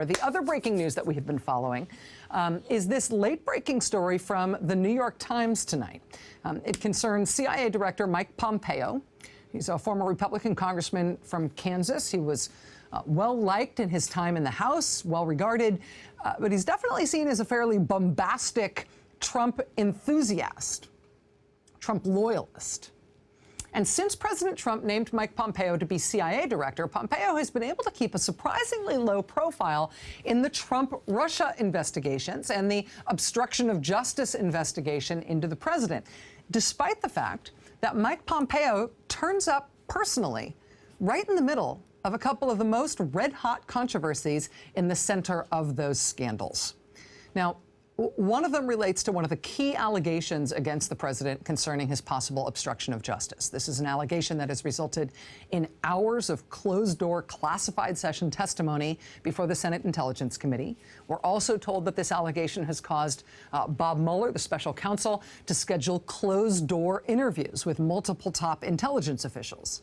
The other breaking news that we have been following is this late-breaking story from the New York Times tonight. It concerns CIA Director Mike Pompeo. He's a former Republican congressman from Kansas. He was well-liked in his time in the House, well-regarded, but he's definitely seen as a fairly bombastic Trump enthusiast, Trump loyalist. And since President Trump named Mike Pompeo to be CIA director, Pompeo has been able to keep a surprisingly low profile in the Trump-Russia investigations and the obstruction of justice investigation into the president, despite the fact that Mike Pompeo turns up personally right in the middle of a couple of the most red-hot controversies in the center of those scandals. Now, one of them relates to one of the key allegations against the president concerning his possible obstruction of justice. This is an allegation that has resulted in hours of closed-door classified session testimony before the Senate Intelligence Committee. We're also told that this allegation has caused Bob Mueller, the special counsel, to schedule closed-door interviews with multiple top intelligence officials.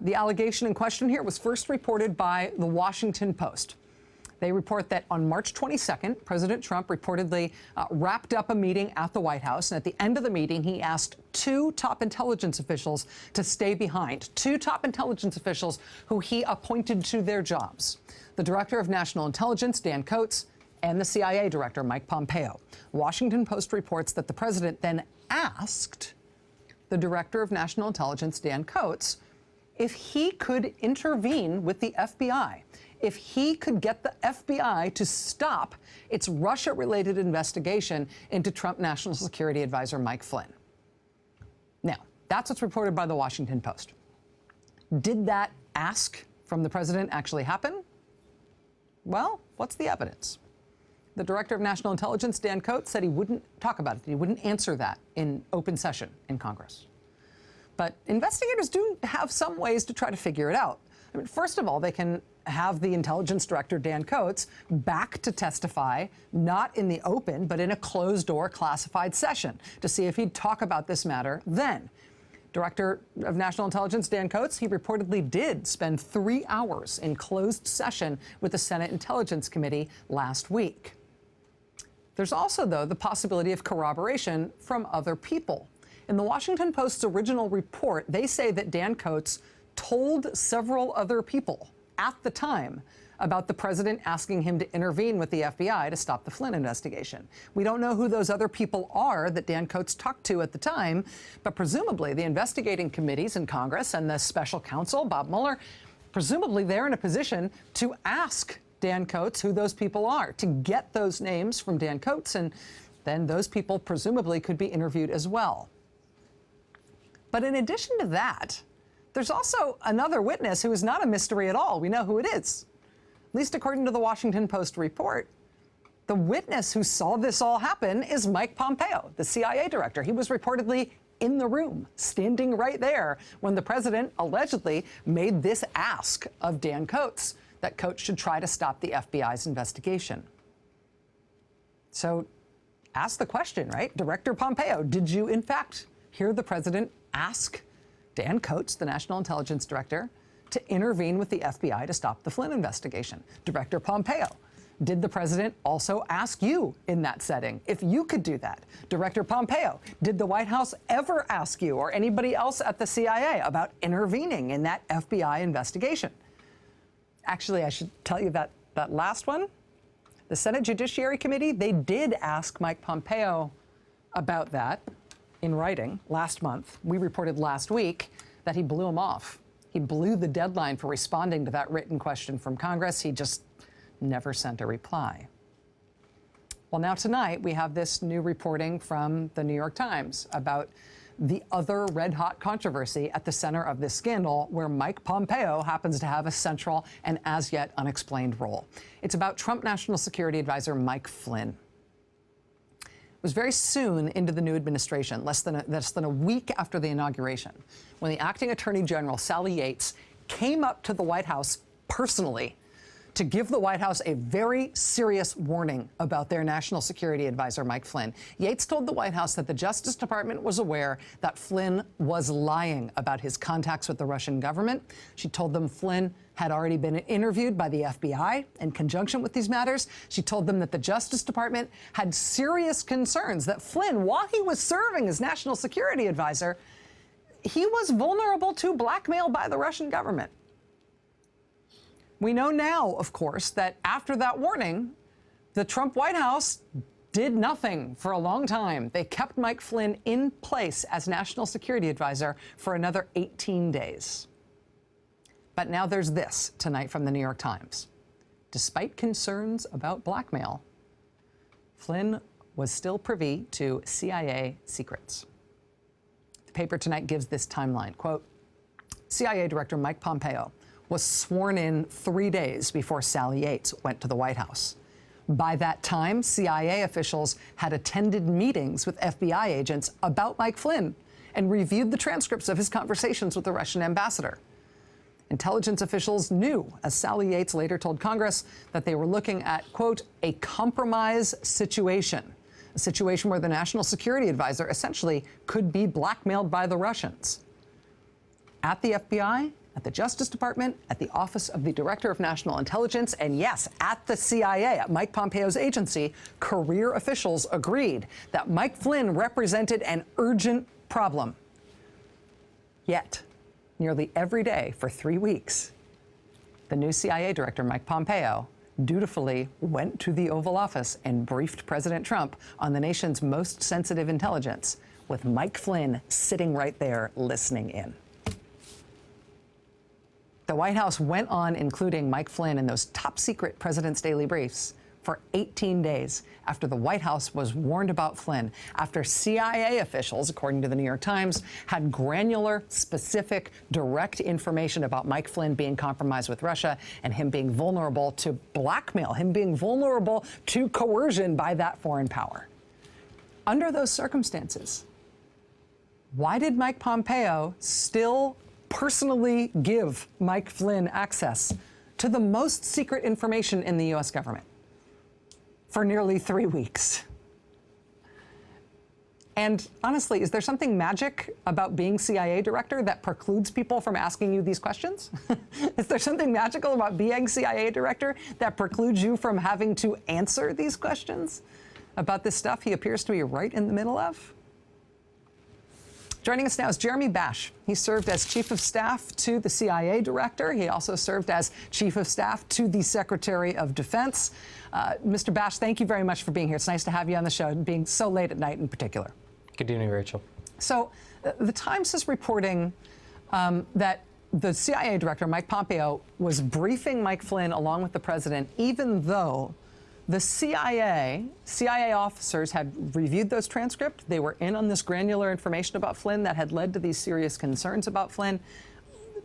The allegation in question here was first reported by the Washington Post. They report that on March 22nd, President Trump reportedly wrapped up a meeting at the White House. And at the end of the meeting, he asked two top intelligence officials to stay behind, two top intelligence officials who he appointed to their jobs, the Director of National Intelligence, Dan Coats, and the CIA Director, Mike Pompeo. Washington Post reports that the president then asked the Director of National Intelligence, Dan Coats, if he could intervene with the FBI, if he could get the FBI to stop its Russia-related investigation into Trump National Security Advisor Mike Flynn. Now, that's what's reported by the Washington Post. Did that ask from the president actually happen? Well, what's the evidence? The Director of National Intelligence, Dan Coats, said he wouldn't talk about it. He wouldn't answer that in open session in Congress. But investigators do have some ways to try to figure it out. I mean, first of all, they can have the intelligence director, Dan Coats, back to testify, not in the open, but in a closed-door classified session to see if he'd talk about this matter then. Director of National Intelligence, Dan Coats, he reportedly did spend 3 hours in closed session with the Senate Intelligence Committee last week. There's also, though, the possibility of corroboration from other people. In the Washington Post's original report, they say that Dan Coats told several other people at the time about the president asking him to intervene with the FBI to stop the Flynn investigation. We don't know who those other people are that Dan Coats talked to at the time, but presumably the investigating committees in Congress and the special counsel, Bob Mueller, presumably they're in a position to ask Dan Coats who those people are, to get those names from Dan Coats, and then those people presumably could be interviewed as well. But in addition to that, there's also another witness who is not a mystery at all. We know who it is. At least according to the Washington Post report, the witness who saw this all happen is Mike Pompeo, the CIA director. He was reportedly in the room, standing right there, when the president allegedly made this ask of Dan Coats, that Coats should try to stop the FBI's investigation. So ask the question, right? Director Pompeo, did you in fact hear the president ask Dan Coats, the National Intelligence Director, to intervene with the FBI to stop the Flynn investigation? Director Pompeo, did the president also ask you in that setting if you could do that? Director Pompeo, did the White House ever ask you or anybody else at the CIA about intervening in that FBI investigation? Actually, I should tell you that last one, the Senate Judiciary Committee, they did ask Mike Pompeo about that in writing last month. We reported last week that he blew him off. He blew the deadline for responding to that written question from Congress. He just never sent a reply. Well, now tonight we have this new reporting from the New York Times about the other red-hot controversy at the center of this scandal, where Mike Pompeo happens to have a central and as yet unexplained role. It's about Trump National Security Advisor Mike Flynn. It was very soon into the new administration, less than a week after the inauguration, when the acting Attorney General, Sally Yates, came up to the White House personally to give the White House a very serious warning about their national security advisor, Mike Flynn. Yates told the White House that the Justice Department was aware that Flynn was lying about his contacts with the Russian government. She told them Flynn had already been interviewed by the FBI in conjunction with these matters. She told them that the Justice Department had serious concerns that Flynn, while he was serving as national security advisor, he was vulnerable to blackmail by the Russian government. We know now, of course, that after that warning, the Trump White House did nothing for a long time. They kept Mike Flynn in place as national security advisor for another 18 days. But now there's this tonight from the New York Times. Despite concerns about blackmail, Flynn was still privy to CIA secrets. The paper tonight gives this timeline. Quote, CIA Director Mike Pompeo was sworn in 3 days before Sally Yates went to the White House. By that time, CIA officials had attended meetings with FBI agents about Mike Flynn and reviewed the transcripts of his conversations with the Russian ambassador. Intelligence officials knew, as Sally Yates later told Congress, that they were looking at, quote, a compromise situation, a situation where the national security advisor essentially could be blackmailed by the Russians. At the FBI, at the Justice Department, at the Office of the Director of National Intelligence, and yes, at the CIA, at Mike Pompeo's agency, career officials agreed that Mike Flynn represented an urgent problem. Yet, nearly every day for 3 weeks, the new CIA Director, Mike Pompeo, dutifully went to the Oval Office and briefed President Trump on the nation's most sensitive intelligence, with Mike Flynn sitting right there listening in. The White House went on including Mike Flynn in those top-secret President's Daily Briefs for 18 days after the White House was warned about Flynn, after CIA officials, according to the New York Times, had granular, specific, direct information about Mike Flynn being compromised with Russia and him being vulnerable to blackmail, him being vulnerable to coercion by that foreign power. Under those circumstances, why did Mike Pompeo still personally give Mike Flynn access to the most secret information in the U.S. government for nearly 3 weeks? And honestly, is there something magic about being CIA director that precludes people from asking you these questions? Is there something magical about being CIA director that precludes you from having to answer these questions about this stuff he appears to be right in the middle of? Joining us now is Jeremy Bash. He served as Chief of Staff to the CIA Director. He also served as Chief of Staff to the Secretary of Defense. Mr. Bash, thank you very much for being here. It's nice to have you on the show, and being so late at night in particular. Good evening, Rachel. So the Times is reporting that the CIA Director, Mike Pompeo, was briefing Mike Flynn along with the president, even though the CIA officers had reviewed those transcripts. They were in on this granular information about Flynn that had led to these serious concerns about Flynn.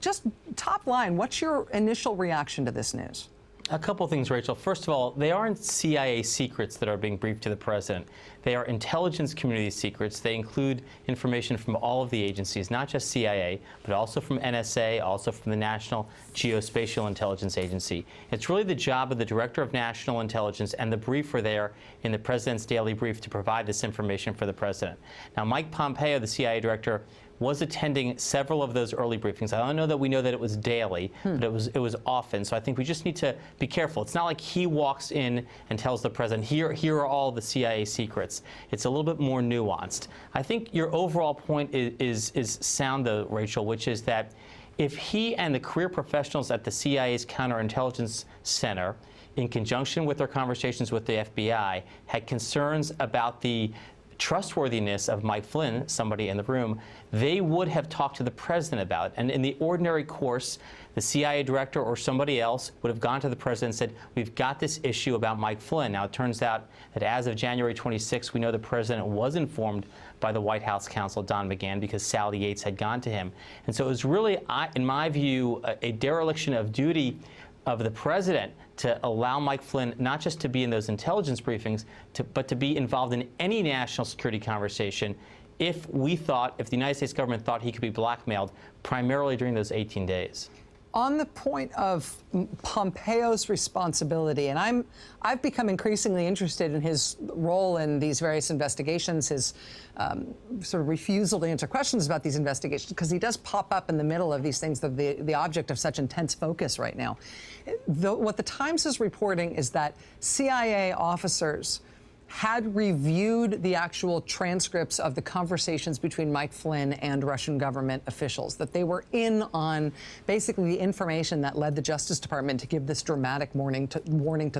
Just top line, what's your initial reaction to this news? A couple things, Rachel. First of all, they aren't CIA secrets that are being briefed to the president. They are intelligence community secrets. They include information from all of the agencies, not just CIA, but also from NSA, also from the National Geospatial Intelligence Agency. It's really the job of the Director of National Intelligence and the briefer there in the President's Daily Brief to provide this information for the president. Now, Mike Pompeo, the CIA Director, was attending several of those early briefings. I don't know that we know that it was daily, but it was often. So I think we just need to be careful. It's not like he walks in and tells the president, here are all the CIA secrets. It's a little bit more nuanced. I think your overall point is sound, though, Rachel, which is that if he and the career professionals at the CIA's Counterintelligence Center, in conjunction with their conversations with the FBI, had concerns about the trustworthiness of Mike Flynn, somebody in the room, they would have talked to the president about it. And in the ordinary course, the CIA director or somebody else would have gone to the president and said, we've got this issue about Mike Flynn. Now, it turns out that as of January 26, we know the president was informed by the White House counsel, Don McGahn, because Sally Yates had gone to him. And so it was really, in my view, a dereliction of duty of the president to allow Mike Flynn not just to be in those intelligence briefings, but to be involved in any national security conversation if the United States government thought he could be blackmailed, primarily during those 18 days. On the point of Pompeo's responsibility, and I've become increasingly interested in his role in these various investigations, his sort of refusal to answer questions about these investigations, because he does pop up in the middle of these things that are the object of such intense focus right now. What the Times is reporting is that CIA officers had reviewed the actual transcripts of the conversations between Mike Flynn and Russian government officials, that they were in on basically the information that led the Justice Department to give this dramatic warning to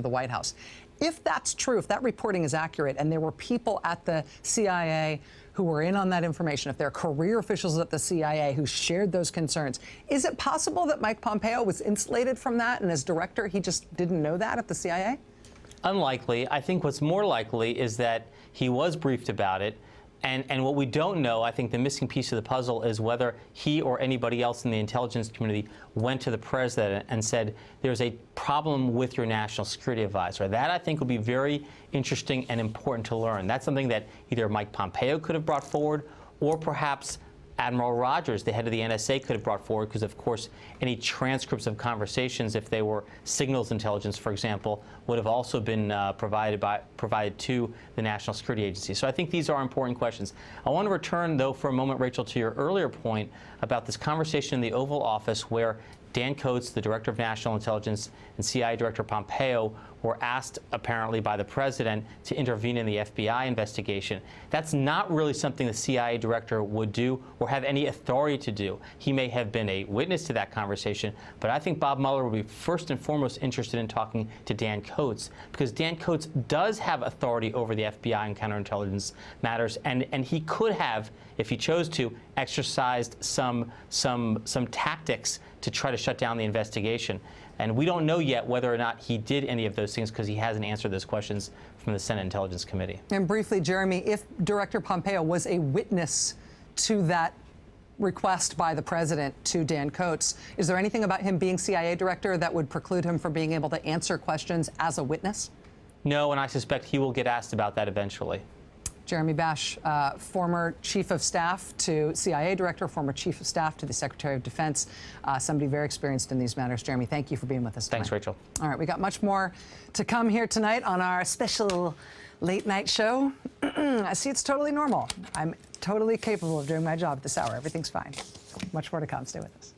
the White House. If that's true, if that reporting is accurate, and there were people at the CIA who were in on that information, if there are career officials at the CIA who shared those concerns, is it possible that Mike Pompeo was insulated from that, and as director, he just didn't know that at the CIA? Unlikely. I think what's more likely is that he was briefed about it. And what we don't know, I think the missing piece of the puzzle is whether he or anybody else in the intelligence community went to the president and said, there's a problem with your national security advisor. That, I think, will be very interesting and important to learn. That's something that either Mike Pompeo could have brought forward, or perhaps Admiral Rogers, the head of the NSA, could have brought forward, because, of course, any transcripts of conversations, if they were signals intelligence, for example, would have also been provided to the National Security Agency. So I think these are important questions. I want to return, though, for a moment, Rachel, to your earlier point about this conversation in the Oval Office where Dan Coats, the Director of National Intelligence, and CIA Director Pompeo were asked, apparently, by the president to intervene in the FBI investigation. That's not really something the CIA director would do or have any authority to do. He may have been a witness to that conversation, but I think Bob Mueller would be first and foremost interested in talking to Dan Coats, because Dan Coats does have authority over the FBI and counterintelligence matters, and he could have, if he chose to, exercised some tactics to try to shut down the investigation. And we don't know yet whether or not he did any of those things, because he hasn't answered those questions from the Senate Intelligence Committee. And briefly, Jeremy, if Director Pompeo was a witness to that request by the president to Dan Coats, is there anything about him being CIA director that would preclude him from being able to answer questions as a witness? No, and I suspect he will get asked about that eventually. Jeremy Bash, former chief of staff to CIA director, former chief of staff to the Secretary of Defense, somebody very experienced in these matters. Jeremy, thank you for being with us tonight. Thanks, Rachel. All right, we got much more to come here tonight on our special late night show. I see it's totally normal. I'm totally capable of doing my job at this hour. Everything's fine. Much more to come. Stay with us.